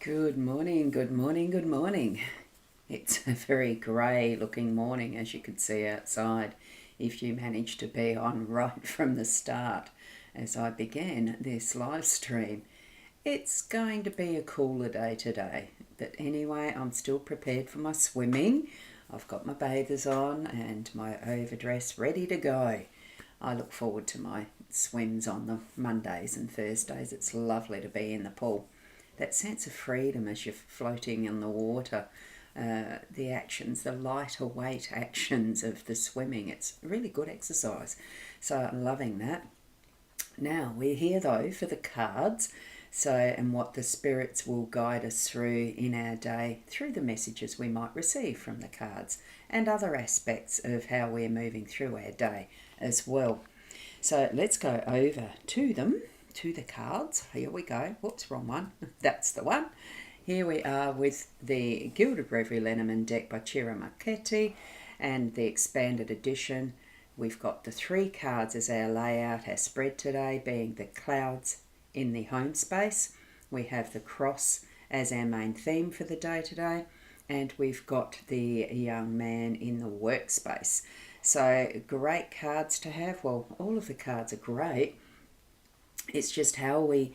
Good morning, good morning, good morning. It's a very grey looking morning, as you could see outside, if you managed to be on right from the start as I began this live stream. It's going to be a cooler day today, but anyway, I'm still prepared for my swimming. I've got my bathers on and my overdress ready to go. I look forward to my swims on the Mondays and Thursdays. It's lovely to be in the pool. That sense of freedom as you're floating in the water, the actions, the lighter weight actions of the swimming, it's really good exercise. So I'm loving that. Now we're here though for the cards. So, and what the spirits will guide us through in our day through the messages we might receive from the cards and other aspects of how we're moving through our day as well. So let's go over to them, to the cards. Here we go. Whoops, wrong one. That's the one. Here we are with the Gilded Reverie Lenormand deck by Chira Marchetti and the expanded edition. We've got the three cards as our layout, our spread today, being the clouds in the home space. We have the cross as our main theme for the day today, and we've got the young man in the workspace. So great cards to have. Well, all of the cards are great. It's just how we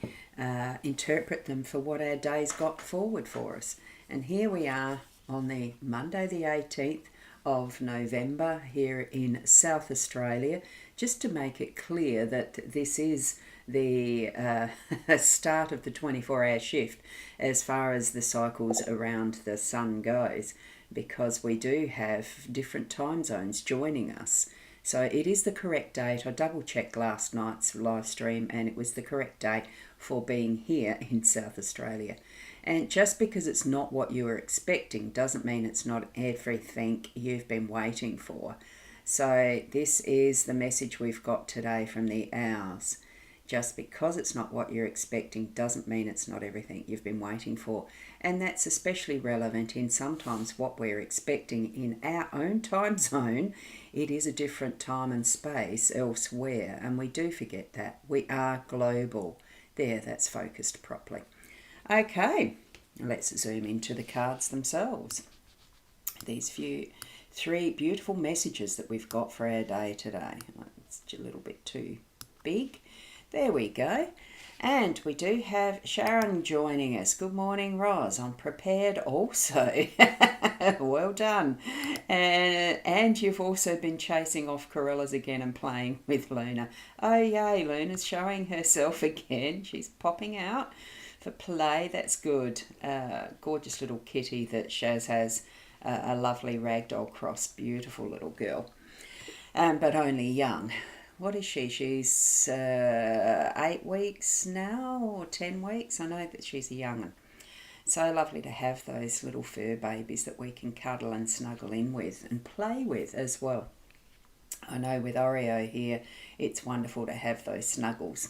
interpret them for what our day's got forward for us. And here we are on the Monday the 18th of November here in South Australia, just to make it clear that this is the start of the 24-hour shift as far as the cycles around the sun goes, because we do have different time zones joining us. So it is the correct date. I double checked last night's live stream and it was the correct date for being here in South Australia. And just because it's not what you were expecting doesn't mean it's not everything you've been waiting for. So this is the message we've got today from the Owls. Just because it's not what you're expecting doesn't mean it's not everything you've been waiting for. And that's especially relevant in sometimes what we're expecting in our own time zone. It is a different time and space elsewhere, and we do forget that. We are global. There, that's focused properly. Okay, let's zoom into the cards themselves. These three beautiful messages that we've got for our day today. It's a little bit too big. There we go. And we do have Sharon joining us. Good morning, Roz. I'm prepared also. Well done. And you've also been chasing off Corellas again and playing with Luna. Oh, yay, Luna's showing herself again. She's popping out for play. That's good. Gorgeous little kitty that Shaz has. A lovely ragdoll cross. Beautiful little girl. But only young. What is she? She's 8 weeks now, or 10 weeks. I know that she's a young one. So lovely to have those little fur babies that we can cuddle and snuggle in with and play with as well. I know with Oreo here, it's wonderful to have those snuggles.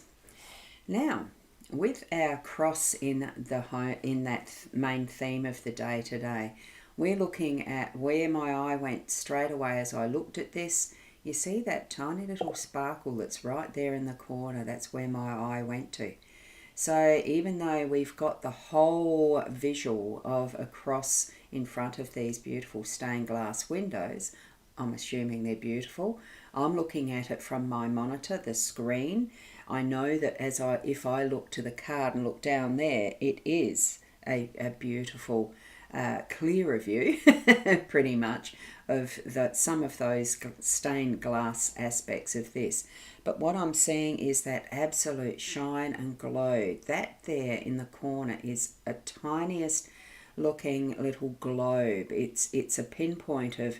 Now, with our cross in that main theme of the day today, we're looking at where my eye went straight away as I looked at this. You see that tiny little sparkle that's right there in the corner? That's where my eye went to. So even though we've got the whole visual of a cross in front of these beautiful stained glass windows, I'm assuming they're beautiful. I'm looking at it from my monitor, the screen. I know that if I look to the card and look down there, it is a beautiful clearer view, pretty much, of some of those stained glass aspects of this. But what I'm seeing is that absolute shine and glow. That there in the corner is a tiniest looking little globe. It's a pinpoint of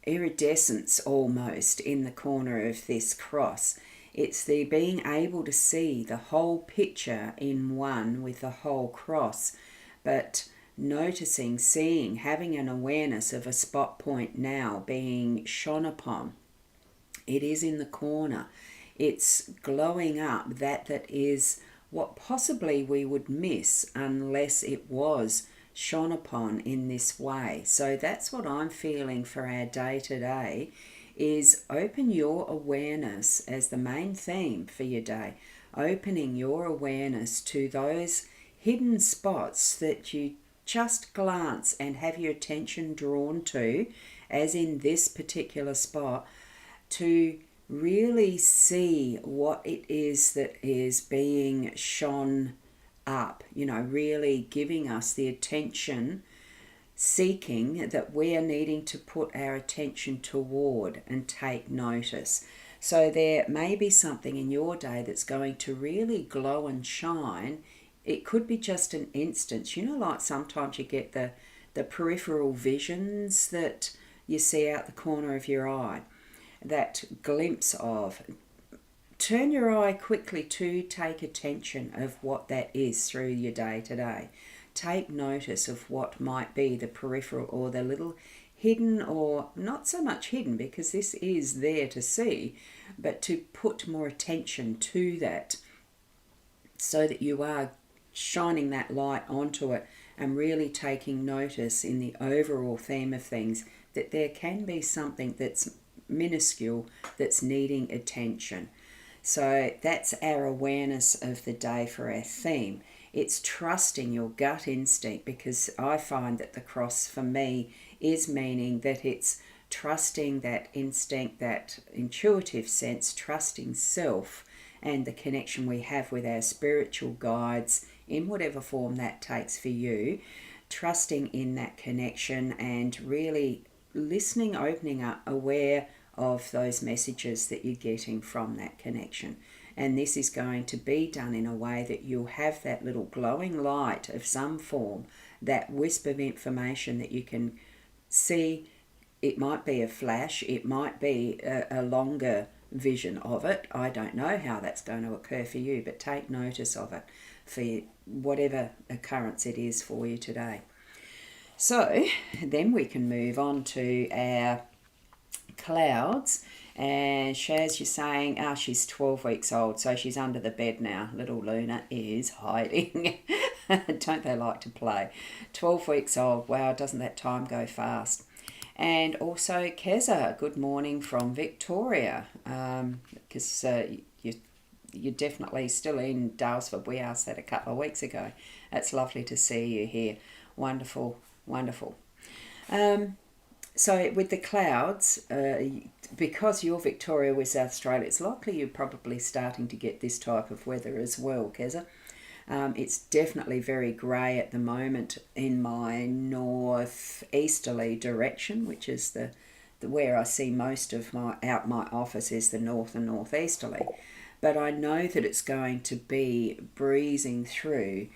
iridescence almost in the corner of this cross. It's the being able to see the whole picture in one with the whole cross, but noticing, seeing, having an awareness of a spot point now being shone upon. It is in the corner. It's glowing up. That is what possibly we would miss unless it was shone upon in this way. So that's what I'm feeling for our day today, is open your awareness as the main theme for your day. opening your awareness to those hidden spots that you just glance and have your attention drawn to, as in this particular spot, to really see what it is that is being shone up, really giving us the attention seeking that we are needing to put our attention toward and take notice. So there may be something in your day that's going to really glow and shine. It could be just an instance, like sometimes you get the peripheral visions that you see out the corner of your eye, that glimpse of. Turn your eye quickly to take attention of what that is through your day today. Take notice of what might be the peripheral or the little hidden, or not so much hidden because this is there to see, but to put more attention to that so that you are shining that light onto it and really taking notice in the overall theme of things that there can be something that's minuscule that's needing attention. So that's our awareness of the day for our theme. It's trusting your gut instinct, because I find that the cross for me is meaning that it's trusting that instinct, that intuitive sense, trusting self and the connection we have with our spiritual guides in whatever form that takes for you, trusting in that connection and really listening, opening up, aware of those messages that you're getting from that connection. And this is going to be done in a way that you'll have that little glowing light of some form, that wisp of information that you can see. It might be a flash, it might be a longer vision of it. I don't know how that's going to occur for you, but take notice of it for whatever occurrence it is for you today. So then we can move on to our clouds. And Shaz, you're saying, she's 12 weeks old, so she's under the bed now. Little Luna is hiding. Don't they like to play? 12 weeks old. Wow, doesn't that time go fast? And also Keza, good morning from Victoria. Because you're definitely still in Dalesford. We asked that a couple of weeks ago. It's lovely to see you here. Wonderful, wonderful. So with the clouds, because you're Victoria with South Australia, it's likely you're probably starting to get this type of weather as well, Keza. It's definitely very grey at the moment in my northeasterly direction, which is the where I see most of my office is the north and northeasterly. But I know that it's going to be breezing through.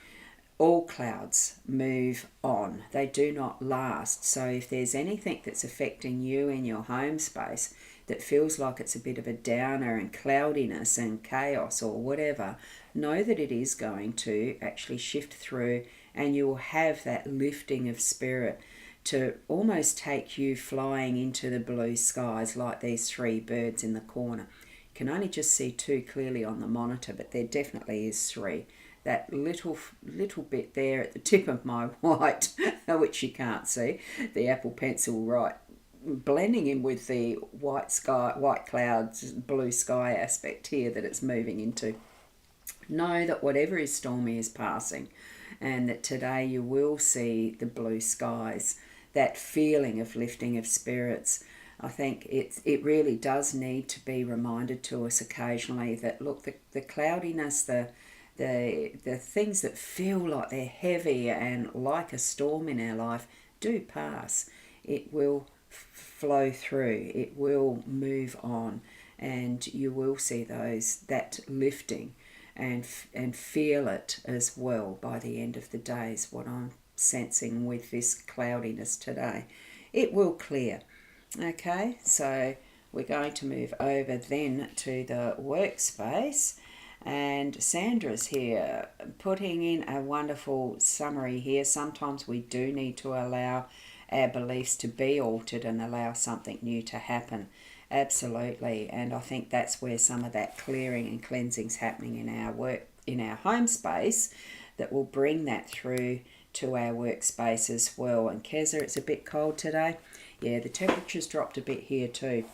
All clouds move on. They do not last. So if there's anything that's affecting you in your home space that feels like it's a bit of a downer and cloudiness and chaos or whatever, know that it is going to actually shift through, and you will have that lifting of spirit to almost take you flying into the blue skies like these three birds in the corner. You can only just see two clearly on the monitor, but there definitely is three. That little bit there at the tip of my white, which you can't see, the Apple Pencil, right, blending in with the white sky, white clouds, blue sky aspect here that it's moving into. Know that whatever is stormy is passing, and that today you will see the blue skies, that feeling of lifting of spirits. I think it really does need to be reminded to us occasionally that, look, the cloudiness, the things that feel like they're heavy and like a storm in our life do pass. It will flow through. It will move on, and you will see that lifting and feel it as well by the end of the day is what I'm sensing with this cloudiness today. It will clear. Okay, so we're going to move over then to the workspace. And Sandra's here putting in a wonderful summary here. Sometimes we do need to allow our beliefs to be altered and allow something new to happen. Absolutely. And I think that's where some of that clearing and cleansing's happening in our work, in our home space, that will bring that through to our workspace as well. And Keza, it's a bit cold today. Yeah, the temperature's dropped a bit here too.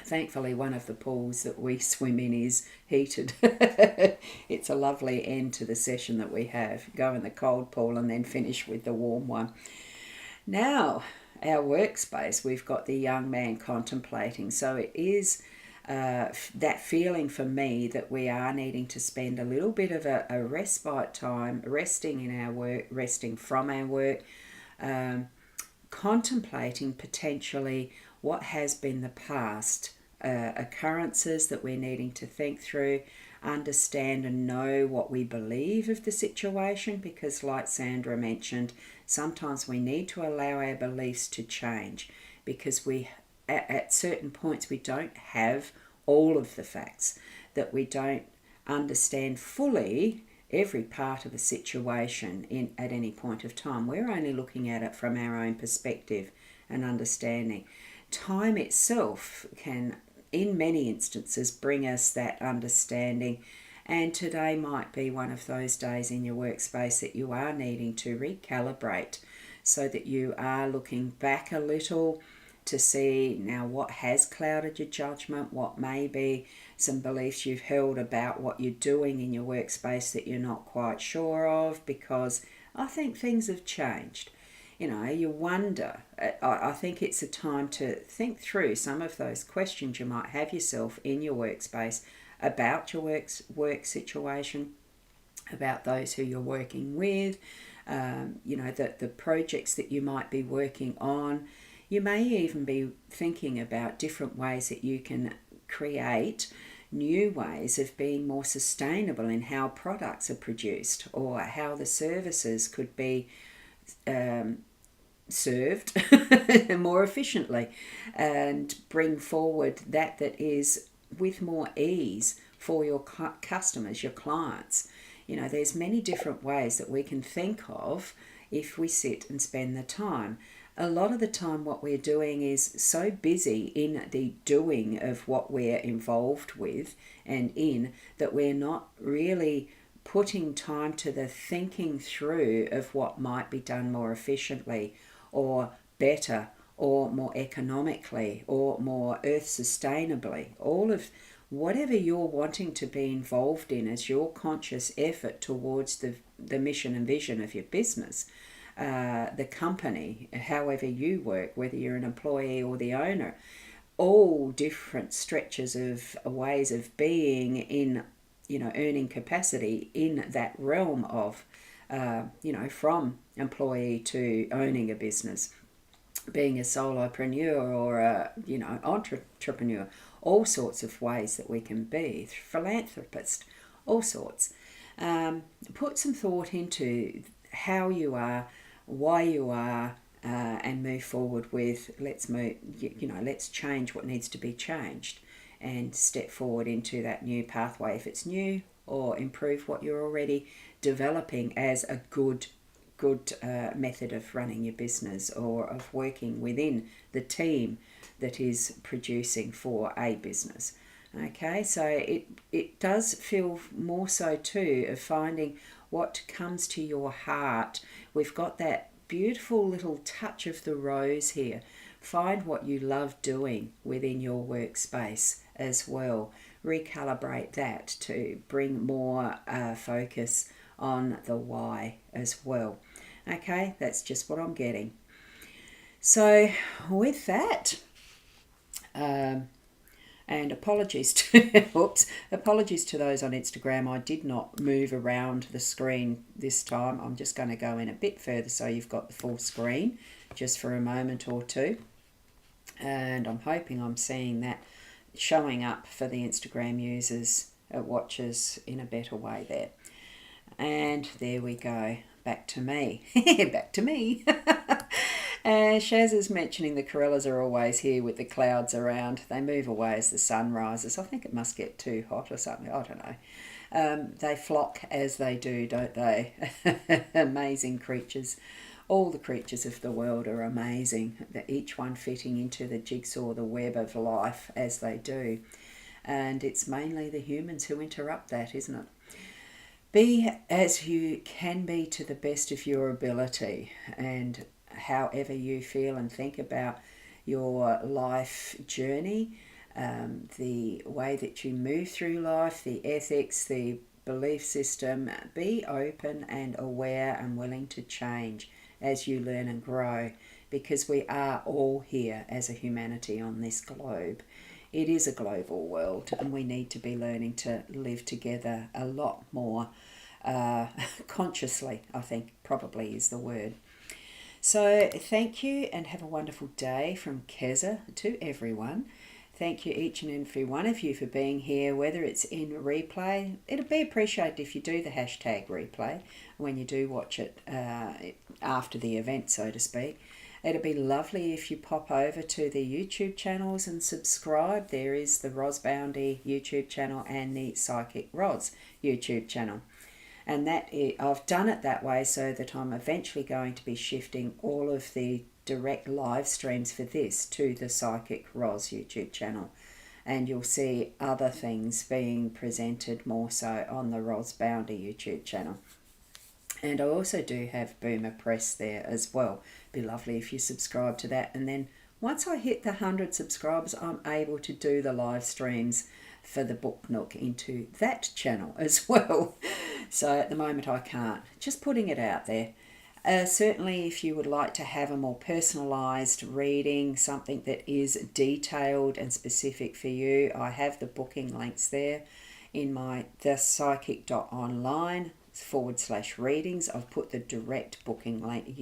Thankfully, one of the pools that we swim in is heated. It's a lovely end to the session that we have. Go in the cold pool and then finish with the warm one. Now, our workspace, we've got the young man contemplating. So it is that feeling for me that we are needing to spend a little bit of a respite time resting in our work, resting from our work, contemplating potentially what has been the past occurrences that we're needing to think through, understand and know what we believe of the situation, because like Sandra mentioned, sometimes we need to allow our beliefs to change because we at certain points we don't have all of the facts, that we don't understand fully every part of a situation at any point of time. We're only looking at it from our own perspective and understanding. Time itself can, in many instances, bring us that understanding. And today might be one of those days in your workspace that you are needing to recalibrate so that you are looking back a little to see now what has clouded your judgment, what may be some beliefs you've held about what you're doing in your workspace that you're not quite sure of, because I think things have changed. You wonder. I think it's a time to think through some of those questions you might have yourself in your workspace about your work situation, about those who you're working with, the projects that you might be working on. You may even be thinking about different ways that you can create new ways of being more sustainable in how products are produced, or how the services could be served more efficiently, and bring forward that is with more ease for your customers, your clients. There's many different ways that we can think of if we sit and spend the time. A lot of the time what we're doing is so busy in the doing of what we're involved with and in, that we're not really putting time to the thinking through of what might be done more efficiently or better or more economically or more earth sustainably. All of whatever you're wanting to be involved in as your conscious effort towards the mission and vision of your business, the company, however you work, whether you're an employee or the owner, all different stretches of ways of being in, earning capacity in that realm of, from employee to owning a business, being a solopreneur or a, entrepreneur, all sorts of ways that we can be, philanthropist, all sorts. Put some thought into how you are, why you are, and move forward with let's change what needs to be changed and step forward into that new pathway if it's new, or improve what you're already developing as a good method of running your business or of working within the team that is producing for a business. Okay, so it does feel more so too of finding what comes to your heart. We've got that beautiful little touch of the rose here. Find what you love doing within your workspace as well. Recalibrate that to bring more focus on the why as well. Okay, that's just what I'm getting. So with that, and apologies to apologies to those on Instagram. I did not move around the screen this time. I'm just going to go in a bit further so you've got the full screen just for a moment or two. And I'm hoping I'm seeing that showing up for the Instagram users, watchers in a better way there. And there we go. Back to me. Back to me. Shaz is mentioning the corellas are always here with the clouds around. They move away as the sun rises. I think it must get too hot or something. I don't know. They flock as they do, don't they? Amazing creatures. All the creatures of the world are amazing. Each one fitting into the jigsaw, the web of life as they do. And it's mainly the humans who interrupt that, isn't it? Be as you can be to the best of your ability, and however you feel and think about your life journey, the way that you move through life, the ethics, the belief system. Be open and aware and willing to change as you learn and grow, because we are all here as a humanity on this globe. It is a global world, and we need to be learning to live together a lot more consciously, I think probably is the word. So thank you and have a wonderful day from Keza to everyone. Thank you each and every one of you for being here, whether it's in replay. It'll be appreciated if you do the hashtag replay when you do watch it after the event, so to speak. It'll be lovely if you pop over to the YouTube channels and subscribe. There is the Boundy YouTube channel and the Psychic Roz YouTube channel. And I've done it that way so that I'm eventually going to be shifting all of the direct live streams for this to the Psychic Roz YouTube channel. And you'll see other things being presented more so on the Roz Boundy YouTube channel. And I also do have Boomer Press there as well. Be lovely if you subscribe to that. And then once I hit the 100 subscribers, I'm able to do the live streams for the Book Nook into that channel as well. So at the moment I can't. Just putting it out there. Certainly if you would like to have a more personalised reading, something that is detailed and specific for you, I have the booking links there in my thepsychic.online/readings. I've put the direct booking link, it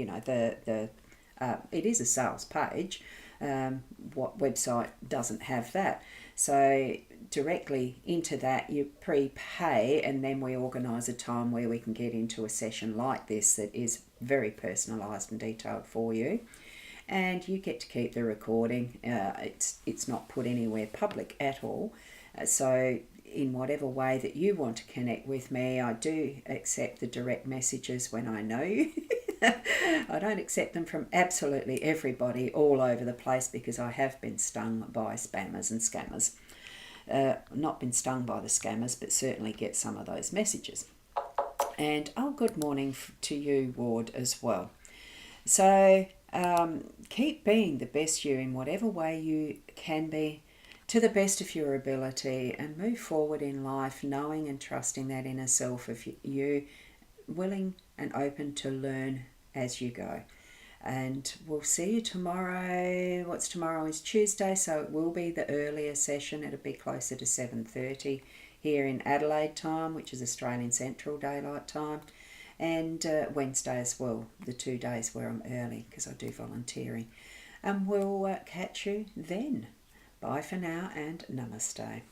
is a sales page. What website doesn't have that? So directly into that you prepay, and then we organise a time where we can get into a session like this that is very personalised and detailed for you, and you get to keep the recording. It's not put anywhere public at all, so in whatever way that you want to connect with me, I do accept the direct messages when I know you. I don't accept them from absolutely everybody all over the place, because I have been stung by spammers and scammers. Not been stung by the scammers, but certainly get some of those messages. And good morning to you, Ward, as well. So keep being the best you in whatever way you can be, to the best of your ability, and move forward in life knowing and trusting that inner self of you, willing and open to learn as you go. And we'll see you tomorrow. What's tomorrow? Is Tuesday, so it will be the earlier session. It'll be closer to 7:30 here in Adelaide time, which is Australian Central Daylight Time, and Wednesday as well, the 2 days where I'm early because I do volunteering. And we'll catch you then. Bye for now and namaste.